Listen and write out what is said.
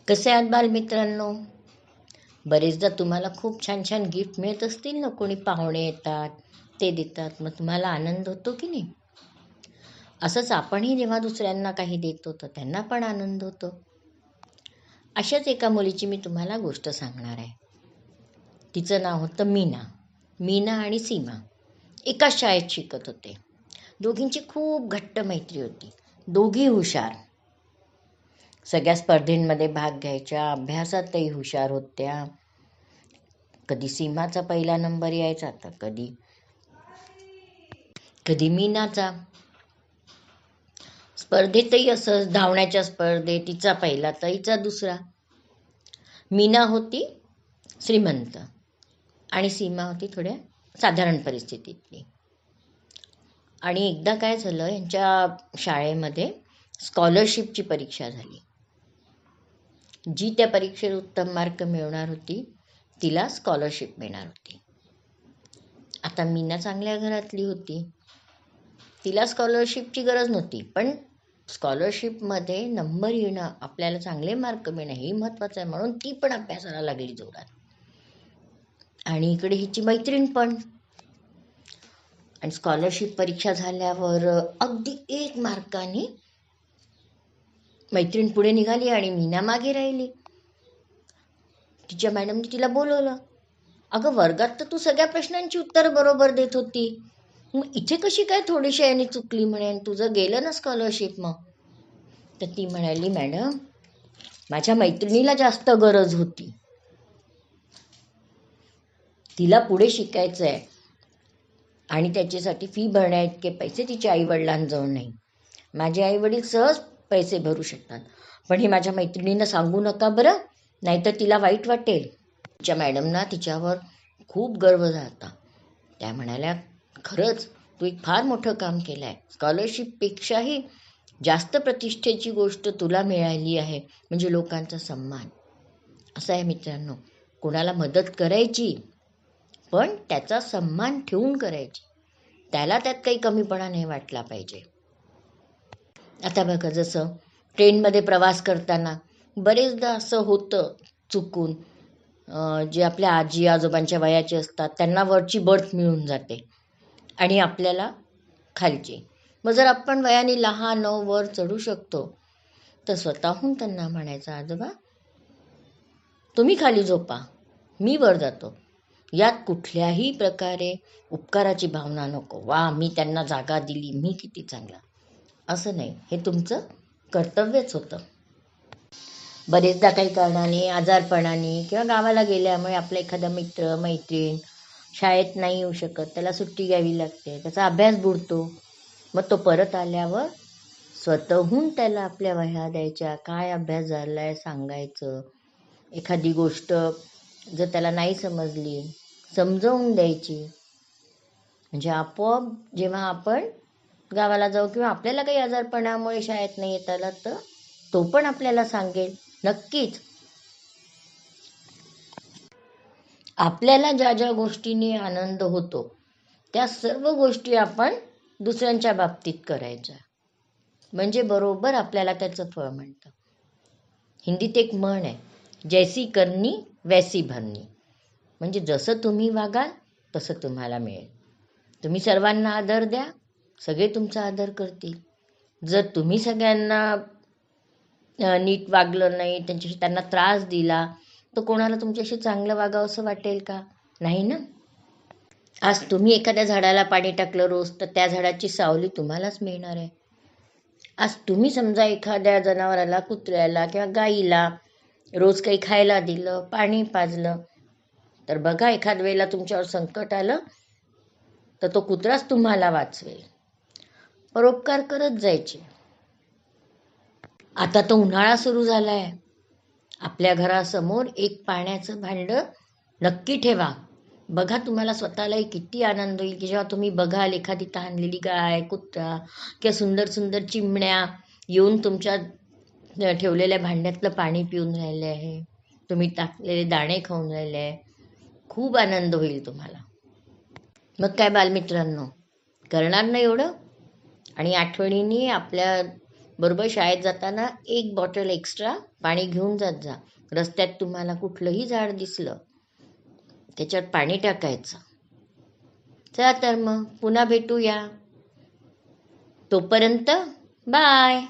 कसे आहात बालमित्रांनो? बरेचदा तुम्हाला खूप छान छान गिफ्ट मिळत असतील ना, कोणी पाहुणे येतात, ते देतात, मग तुम्हाला आनंद होतो की नाही? असंच आपणही जेव्हा दुसऱ्यांना काही देतो तर त्यांना पण आनंद होतो. अशाच एका मुलीची मी तुम्हाला गोष्ट सांगणार आहे. तिचं नाव होतं मीना. मीना आणि सीमा एकाच शाळेत शिकत होते. दोघींची खूप घट्ट मैत्री होती. दोघी हुशार, सगळ्या स्पर्धेंमध्ये भाग घ्यायच्या, अभ्यासातही हुशार होत्या. कधी सीमाचा पहिला नंबर यायचा तर कधी कधी मीनाचा. स्पर्धेतही असं धावण्याच्या स्पर्धेत तिचा पहिला तर हिचा दुसरा. मीना होती श्रीमंत आणि सीमा होती थोड्या साधारण परिस्थितीतली. आणि एकदा काय झालं, यांच्या शाळेमध्ये स्कॉलरशिपची परीक्षा झाली. जी त्या परीक्षेत उत्तम मार्क मिळवणार होती तिला स्कॉलरशिप मिळणार होती. आता मीना चांगल्या घरातली होती, तिला स्कॉलरशिपची गरज नव्हती, पण स्कॉलरशिपमध्ये नंबर येणं, आपल्याला चांगले मार्क मिळणं हे महत्त्वाचं आहे, म्हणून ती पण अभ्यासाला लागली जोरात. आणि इकडे हिची मैत्रीण पण. आणि स्कॉलरशिप परीक्षा झाल्यावर अगदी 1 मार्काने मैत्रीण पुढे निघाली आणि मीना मागे राहिली. तिच्या मॅडमने तिला बोलवलं. अगं, वर्गात तर तू सगळ्या प्रश्नांची उत्तर बरोबर देत होती, मग इथे कशी काय थोडीशी याने चुकली म्हणे, तुझं गेलं ना स्कॉलरशिप मग? तर ती म्हणाली, मॅडम, माझ्या मैत्रिणीला जास्त गरज होती, तिला पुढे शिकायचं आहे आणि त्याच्यासाठी फी भरण्या इतके पैसे तिच्या आईवडिलांजवळ नाही. माझे आईवडील सहज पैसे भरू शकतात, पण हे माझ्या मैत्रिणींना सांगू नका बरं, नाहीतर तिला वाईट वाटेल. तिच्या मॅडमना तिच्यावर खूप गर्व झाला. त्या म्हणाल्या, खरंच तू एक फार मोठं काम केलं आहे, स्कॉलरशिपपेक्षाही जास्त प्रतिष्ठेची गोष्ट तुला मिळाली आहे, म्हणजे लोकांचा सन्मान. असं आहे मित्रांनो, कोणाला मदत करायची पण त्याचा सन्मान ठेवून करायची, त्याला त्यात काही कमीपणा नाही वाटला पाहिजे. आता बघा, जसं ट्रेनमध्ये प्रवास करताना बरेचदा असं होतं चुकून, जे आपल्या आजी आजोबांच्या वयाचे असतात त्यांना वरची बर्थ मिळून जाते आणि आपल्याला खालची. मग जर आपण वयाने लहान वर चढू शकतो तर स्वतःहून त्यांना म्हणायचं, आजोबा तुम्ही खाली झोपा, मी वर जातो. यात कुठल्याही प्रकारे उपकाराची भावना नको. वा, मी त्यांना जागा दिली, मी किती चांगला, असं नाही. हे तुमचं कर्तव्यच होतं. बरेचदा काही कारणाने, आजारपणाने किंवा गावाला गेल्यामुळे आपला एखादा मित्र मैत्रीण शाळेत नाही येऊ शकत, त्याला सुट्टी घ्यावी लागते, त्याचा अभ्यास बुडतो. मग तो परत आल्यावर स्वतःहून त्याला आपल्या वह्या द्यायच्या, काय अभ्यास झाला आहे सांगायचं. एखादी गोष्ट जर त्याला नाही समजली समजावून द्यायची. म्हणजे आपोआप जेव्हा आपण गावाला जाऊ किंवा आपल्याला काही आजारपणामुळे शाळेत नाही येता आलं तर तो पण आपल्याला सांगेल. नक्कीच आपल्याला ज्या ज्या गोष्टीने आनंद होतो त्या सर्व गोष्टी आपण दुसऱ्यांच्या बाबतीत करायच्या, म्हणजे बरोबर आपल्याला त्याचं फळ मिळतं. हिंदीत एक म्हण आहे, जैसी करनी वैसी भरनी. म्हणजे जसं तुम्ही वागाल तसं तुम्हाला मिळेल. तुम्ही सर्वांना आदर द्या, सगळे तुमचा आदर करतील. जर तुम्ही सगळ्यांना नीट वागलं नाही, त्यांना त्रास दिला, तर कोणाला तुमच्याशी चांगलं वागावं असं वाटेल का? नाही ना. आज तुम्ही एखाद्या झाडाला पाणी टाकलं रोज तर त्या झाडाची सावली तुम्हालाच मिळणार आहे. आज तुम्ही समजा एखाद्या जनावराला, कुत्र्याला किंवा गाईला रोज काही खायला दिलं, पाणी पाजलं, तर बघा एखाद वेळेला तुमच्यावर संकट आलं तर तो कुत्राच तुम्हाला वाचवेल. परोपकार करत जायचे. आता तो उन्हाळा सुरू झाला आहे, आपल्या घरासमोर एक पाण्याचं भांडं नक्की ठेवा. बघा तुम्हाला स्वतःलाही किती आनंद होईल की जेव्हा तुम्ही बघाल एखादी तहानलेली गाय, कुत्रा किंवा सुंदर सुंदर चिमण्या येऊन तुमच्या ठेवलेल्या भांड्यातलं पाणी पिऊन राहिले आहे, तुम्ही टाकलेले दाणे खाऊन राहिले आहे. खूप आनंद होईल तुम्हाला. मग काय बालमित्रांनो, करणार ना एवढं? आणि आठवणीने आपल्या बरोबर शाळेत जाताना 1 बॉटल एक्स्ट्रा पाणी घेऊन जात जा. रस्त्यात तुम्हाला कुठलंही झाड दिसलं त्याच्यात पाणी टाकायचं. चला तर मग पुन्हा भेटूया. तोपर्यंत बाय.